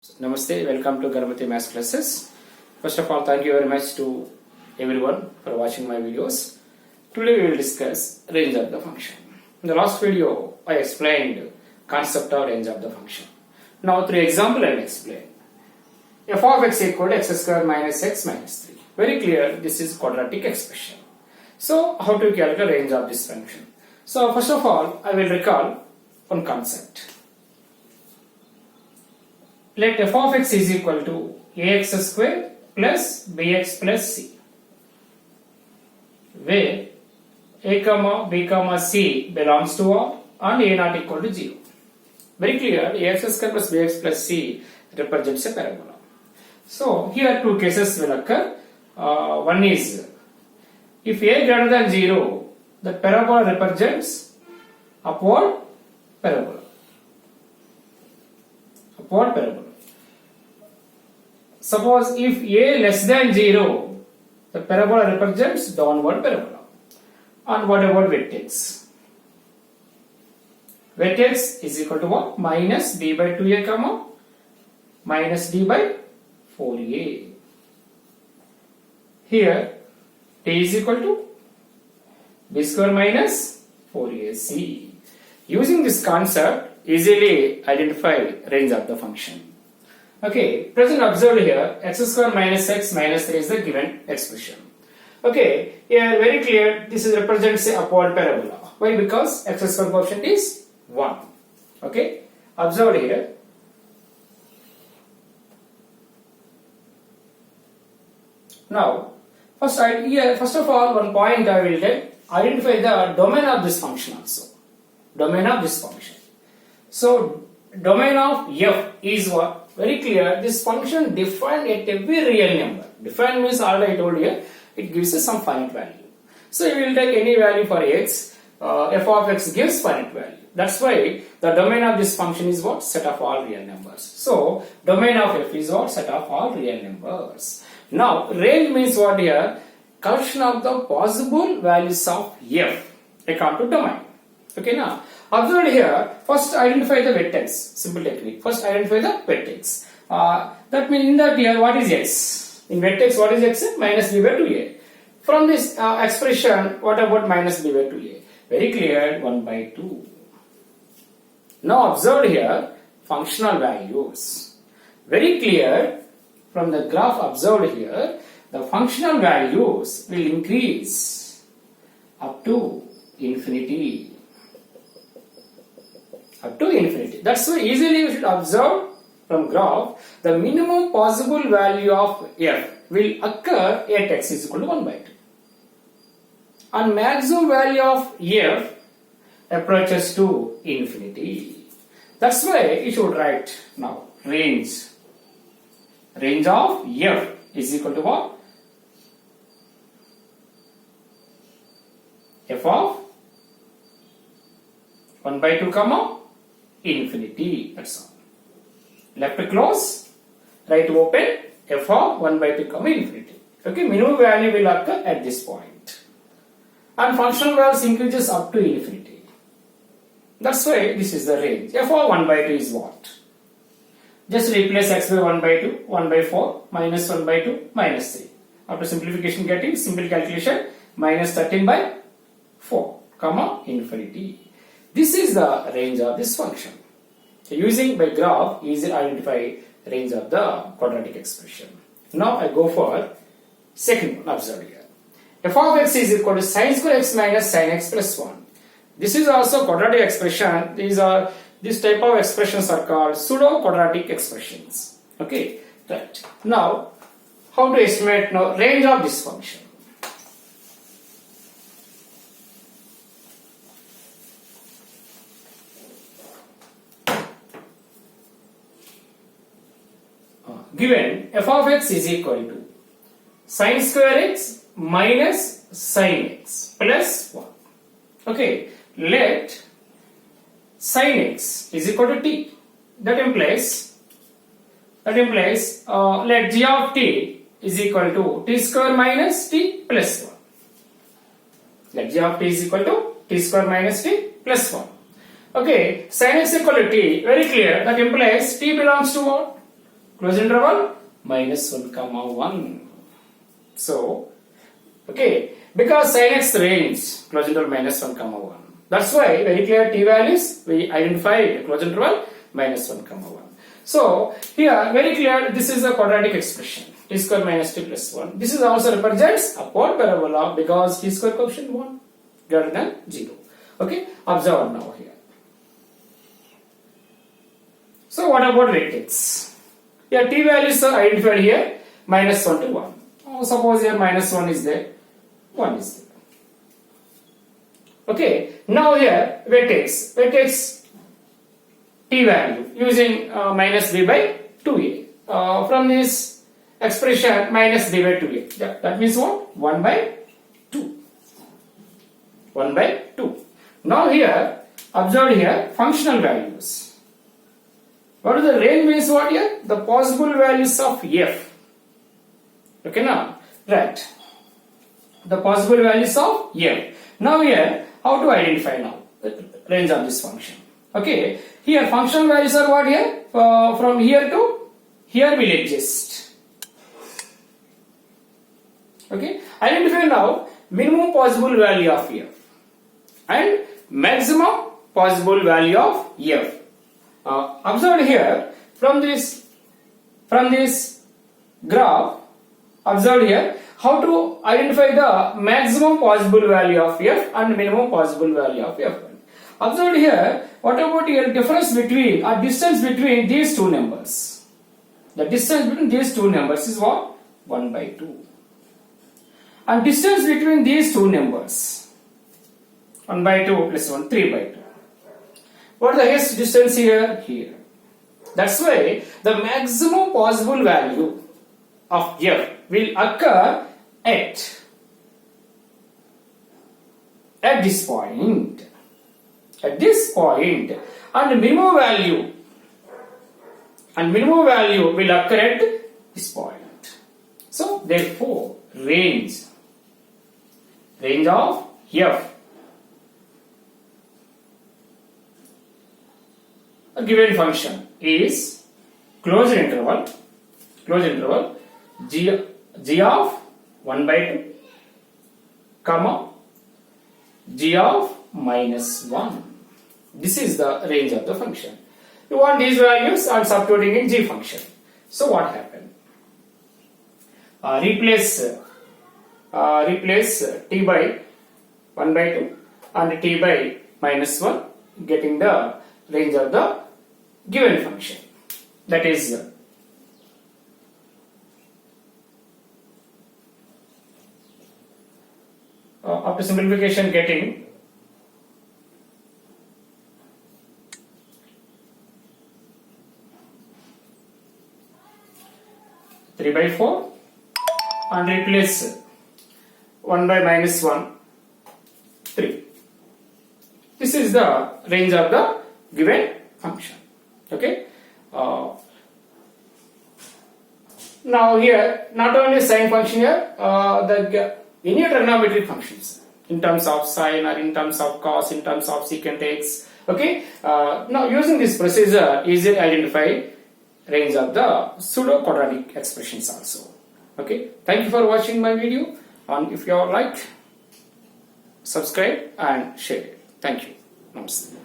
Namaste, welcome to Ganapati Maths classes. First of all, thank you very much to everyone for watching my videos. Today we will discuss range of the function. In the last video, I explained concept of range of the function. Now through example I will explain. F of x equal to x square minus x minus 3. Very clear, this is quadratic expression. So how to calculate range of this function? So first of all, I will recall one concept. Let f of x is equal to ax square plus bx plus c, where a comma b comma c belongs to R and a not equal to 0. Very clear, ax square plus bx plus c represents a parabola. So here two cases will occur. One is if a greater than 0, the parabola represents upward parabola. Upward parabola. Suppose if a less than 0, the parabola represents downward parabola. And what about vertex? Vertex is equal to what? Minus d by 2a comma minus d by 4a. Here t is equal to b square minus 4ac. Using this concept, easily identify range of the function. Okay, present observed here, x square minus x minus 3 is the given expression. Okay, here very clear, this is represents a upward parabola. Why? Because x square coefficient is 1. Okay, observed here. Now, first of all, one point I will take, identify the domain of this function also. Domain of this function. So, domain of f is what? Very clear, this function defined at every real number. Defined means already I told you, it gives us some finite value. So you will take any value for x, f of x gives finite value. That's why the domain of this function is what? Set of all real numbers. So domain of f is what? Set of all real numbers. Now range means what here? Collection of the possible values of f according to domain. Okay, now observe here, first identify the vertex, simple technique. First identify the vertex. That means in that here, what is x? In vertex, what is x? Minus b by 2a. From this expression, what about minus b by 2a? Very clear, 1 by 2. Now observe here, functional values. Very clear, from the graph observed here, the functional values will increase up to infinity. Up to infinity. That's why easily you should observe from graph the minimum possible value of f will occur at x is equal to 1 by 2. And maximum value of f approaches to infinity. That's why you should write now range. Range of f is equal to what? F of 1 by 2 comma infinity. That's all. Left close, right open, f of 1 by 2 comma infinity. Okay, minimum value will occur at this point. And functional values increases up to infinity. That's why this is the range. F of 1 by 2 is what? Just replace x by 1 by 2, 1 by 4, minus 1 by 2, minus 3. After simplification getting simple calculation, minus 13 by 4, comma infinity. This is the range of this function. So using by graph, easily identify range of the quadratic expression. Now I go for second one. Observe here. F of x is equal to sin square x minus sin x plus 1. This is also quadratic expression. This type of expressions are called pseudo quadratic expressions. Okay, right. Now, how to estimate now range of this function? Given f of x is equal to sin square x minus sin x plus 1. Okay, let sin x is equal to t. That implies let g of t is equal to t square minus t plus 1. Let g of t is equal to t square minus t plus 1. Okay, sin x equal to t, very clear, that implies t belongs to what? close interval minus 1 comma 1. So, okay, because sin x range close interval minus 1 comma 1. That's why very clear t values we identified close interval minus 1 comma 1. So here very clear this is a quadratic expression t square minus t plus 1. This is also represents upward parabola because t square coefficient 1 greater than 0. Okay, observe now here. So what about vertex? Here t values are identified here minus 1 to 1. Suppose here minus 1 is there, 1 is there. Okay, now here vertex t value using minus b by 2a. From this expression minus b by 2a. That means what? 1 by 2. 1 by 2. Now here, observe here functional values. What is the range means what here? The possible values of f. Okay now, right. The possible values of f. Now here, how to identify now the range of this function? Okay, here functional values are what here? From here to here will exist. Okay, identify now minimum possible value of f and maximum possible value of f. Observe here from this graph. Observe here how to identify the maximum possible value of f and minimum possible value of f. Observe here, what about here difference between or distance between these two numbers? The distance between these two numbers is what? 1 by 2. And distance between these two numbers, 1 by 2 plus 1, 3 by 2. What is the highest distance here? Here. That's why the maximum possible value of f will occur at this point. At this point, and minimum value will occur at this point. So therefore range of f, a given function is closed interval g of 1 by 2 comma g of minus 1. This is the range of the function. You want these values and substituting in g function. So what happened? Replace t by 1 by 2 and t by minus 1, getting the range of the given function. That is after simplification getting 3 by 4 and replace 1 by minus 1, 3. This is the range of the given function. Okay. Now here, not only sine function here, any trigonometric functions in terms of sine or in terms of cos, in terms of secant x. Okay. Now using this procedure, easily identify range of the pseudo quadratic expressions also. Okay. Thank you for watching my video, and if you are like, subscribe and share it. Thank you. Namaste.